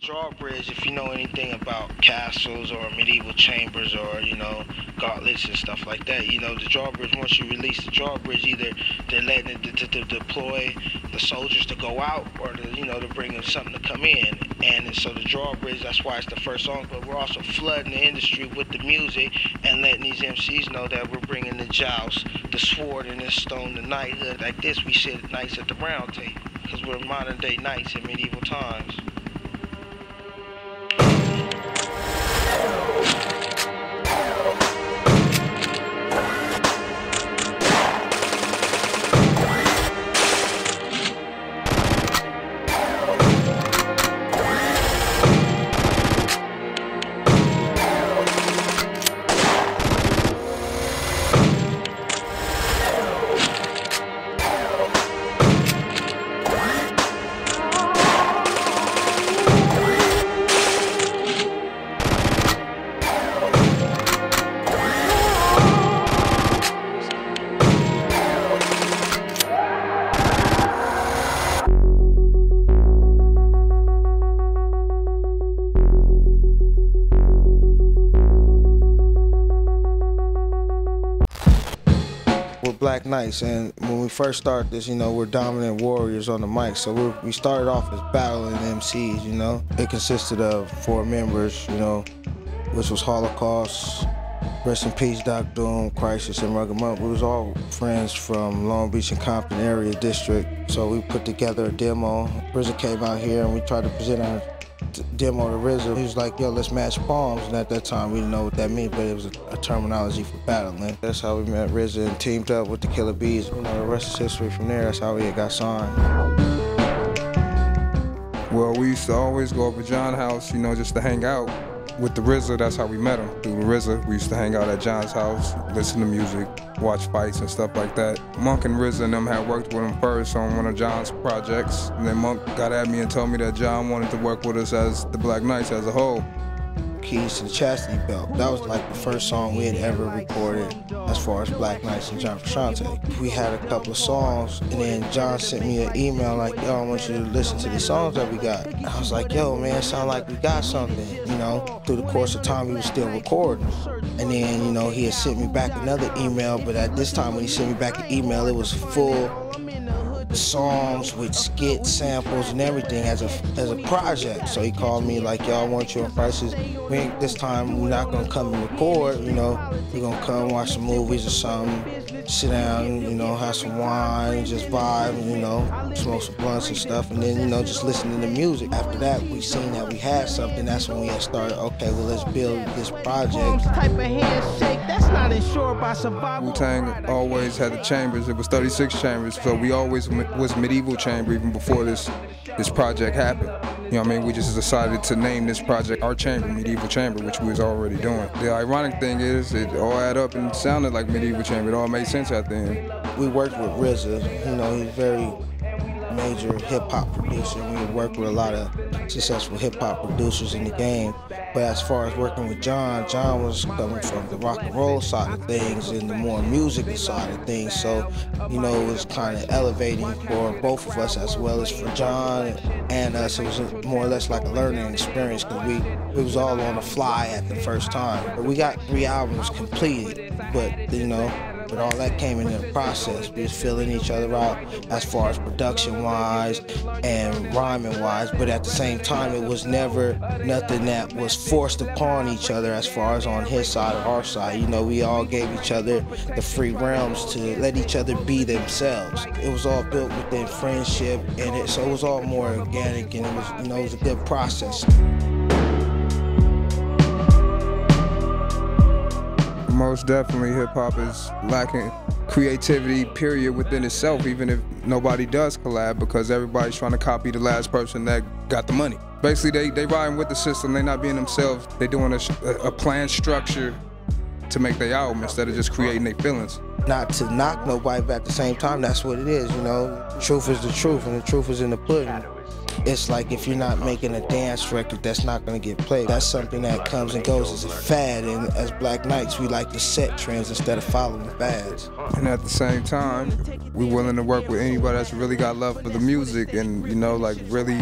Drawbridge, if you know anything about castles or medieval chambers or, gauntlets and stuff like that, the drawbridge, once you release the drawbridge, either they're letting it to deploy the soldiers to go out or, to bring them something to come in. And so the drawbridge, that's why it's the first song, but we're also flooding the industry with the music and letting these MCs know that we're bringing the joust, the sword, and the stone, the knighthood. Like this, we sit knights at the round table because we're modern day knights in medieval times. We're Black Knights, and when we first started this, we're dominant warriors on the mic. So we started off as battling MCs, It consisted of 4 members, which was Holocaust, Rest in Peace, Doc Doom, Crisis, and Rugged Monk. We was all friends from Long Beach and Compton area district. So we put together a demo. RZA came out here and we tried to present our demo to RZA. He was like, yo, let's match palms. And at that time, we didn't know what that meant, but it was a terminology for battling. That's how we met RZA and teamed up with the Killer Bees. The rest is history from there. That's how we got signed. Well, we used to always go over to John's house, just to hang out. With the RZA, that's how we met him. Through the RZA, we used to hang out at John's house, listen to music, watch fights and stuff like that. Monk and RZA and them had worked with him first on one of John's projects. And then Monk got at me and told me that John wanted to work with us as the Black Knights as a whole. Keys to the Chastity Belt. That was like the first song we had ever recorded as far as Black Knights and John Frusciante. We had a couple of songs, and then John sent me an email like, yo, I want you to listen to these songs that we got. And I was like, yo, man, it sound like we got something, Through the course of time, we was still recording. And then, he had sent me back another email, but at this time when he sent me back an email, it was full songs with skit samples and everything as a project. So he called me like, yo, I want you on Prices. This time we're not gonna come and record, we're gonna come watch some movies or something, sit down, have some wine, just vibe, smoke some blunts and stuff, and then, just listen to the music. After that, we seen that we had something. That's when we had started, okay, well, let's build this project. Type of handshake, that's not insured by survival. Wu-Tang always had the chambers. It was 36 chambers, so we always was medieval chamber even before this project happened. We just decided to name this project our chamber, medieval chamber, which we was already doing. The ironic thing is, it all added up and sounded like medieval chamber. It all made sense at the end. We worked with RZA. He's very major hip-hop producer. We worked with a lot of successful hip-hop producers in the game. But as far as working with John was coming from the rock and roll side of things and the more musical side of things. So, it was kind of elevating for both of us as well as for John and us. It was more or less like a learning experience because we was all on the fly at the first time. But we got 3 albums completed, but, but all that came in the process. We was filling each other out as far as production-wise and rhyming-wise, but at the same time, it was never nothing that was forced upon each other as far as on his side or our side. We all gave each other the free realms to let each other be themselves. It was all built within friendship, and so it was all more organic, and it was, it was a good process. Most definitely, hip-hop is lacking creativity, period, within itself, even if nobody does collab, because everybody's trying to copy the last person that got the money. Basically, they riding with the system, they not being themselves. They doing a planned structure to make their album instead of just creating their feelings. Not to knock nobody, but at the same time, that's what it is, Truth is the truth, and the truth is in the pudding. It's like if you're not making a dance record that's not gonna get played, that's something that comes and goes as a fad, and as Black Knights, we like to set trends instead of following fads. And at the same time, we're willing to work with anybody that's really got love for the music and, really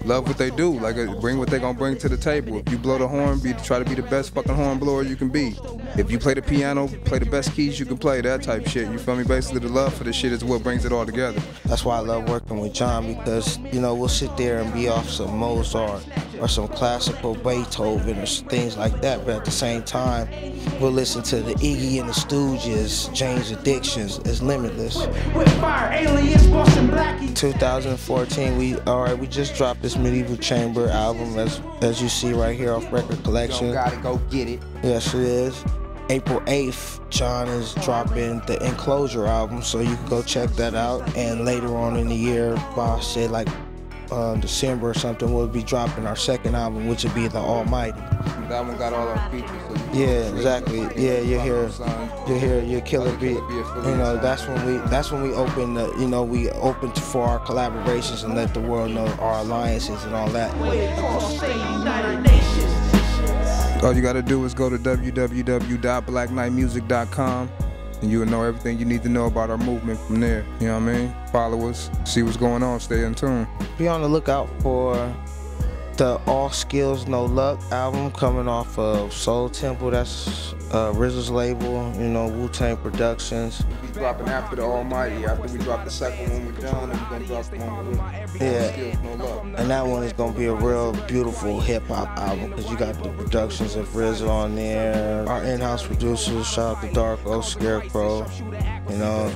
love what they do. Like, bring what they gonna bring to the table. If you blow the horn, try to be the best fucking horn blower you can be. If you play the piano, play the best keys you can play, that type shit. You feel me? Basically, the love for the shit is what brings it all together. That's why I love working with John, because, you know, we'll sit there and be off some Mozart or some classical Beethoven or things like that, but at the same time, we'll listen to the Iggy and the Stooges, James Addictions. It's limitless. 2014, we just dropped this Medieval Chamber album, as you see right here off Record Collection. Gotta go get it. Yes, it is. April 8th, John is dropping the Enclosure album, so you can go check that out. And later on in the year, by say like December or something, we'll be dropping our second album, which would be The Almighty. That one got all our features. So yeah, exactly. Yeah, you hear your killer beat. You know, that's when we open the, you know, we open for our collaborations and let the world know our alliances and all that. All you gotta do is go to www.blackknightmusic.com and you will know everything you need to know about our movement from there. You know what I mean? Follow us, see what's going on, stay in tune. Be on the lookout for the All Skills No Luck album coming off of Soul Temple. That's RZA's label, you know, Wu-Tang Productions. We'll be dropping after the Almighty, after we drop the second one with John, and we're gonna drop the one with All Skills No Luck. And that one is gonna be a real beautiful hip-hop album, because you got the productions of RZA on there, our in-house producers, shout out to Darko, Scarecrow, you know,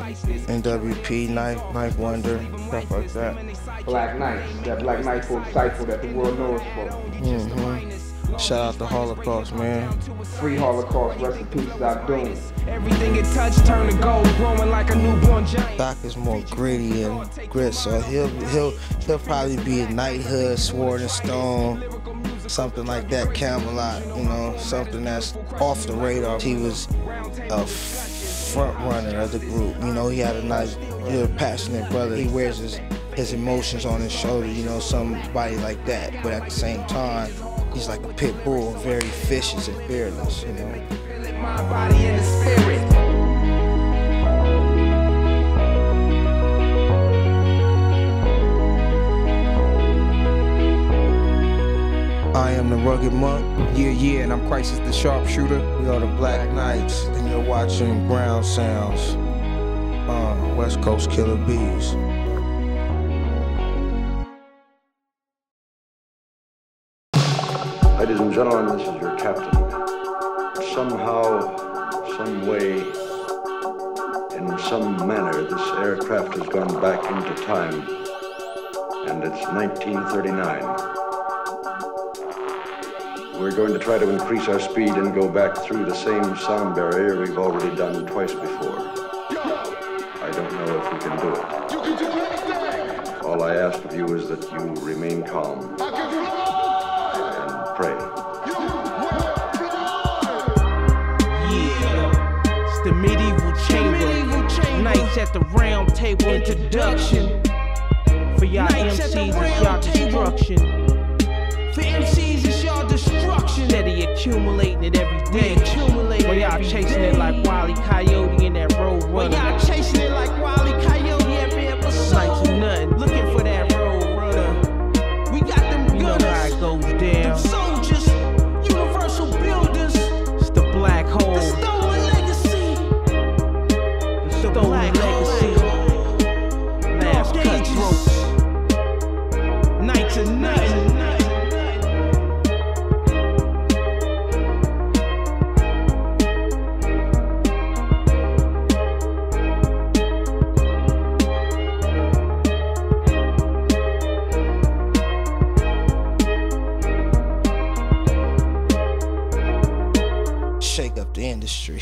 NWP, Knife Wonder, stuff like that. Black Knight, that Black Knight for cypher that the world knows for. Shout out to Holocaust, man. Free Holocaust, rest in peace, Doc Doom. Everything it touched turned to gold, growing like a newborn giant. Doc is more gritty and grit, so he'll probably be a Knighthood, Sword and Stone, something like that, Camelot, you know, something that's off the radar. He was a front runner of the group. You know, he had a nice, passionate brother. He wears his emotions on his shoulder, you know, somebody like that. But at the same time, he's like a pit bull, very vicious and fearless, you know. My body and the spirit. I am the Rugged Monk. Yeah, and I'm Crisis the Sharpshooter. We are the Black Knights, and you're watching Ground Sounds, West Coast Killer Bees. Ladies and gentlemen, this is your captain. Somehow, some way, in some manner, this aircraft has gone back into time, and it's 1939. We're going to try to increase our speed and go back through the same sound barrier we've already done twice before. I don't know if we can do it. All I ask of you is that you remain calm. Pray. Yeah, it's the Medieval Chamber. Nights at the round table introduction. For y'all MCs, it's y'all destruction. For MCs, it's y'all destruction. Steady accumulating it every day. While y'all chasing it like Wile E. Coyote in that road runner. While y'all chasing it like Wile E. Coyote every episode. Nights of nothing, looking for that road runner. We got them gunners. You know how it goes down. Soldiers, universal builders. It's the black hole. The stolen legacy. The stolen legacy. Last cutthroats. Nights of nothing. Shake up the industry.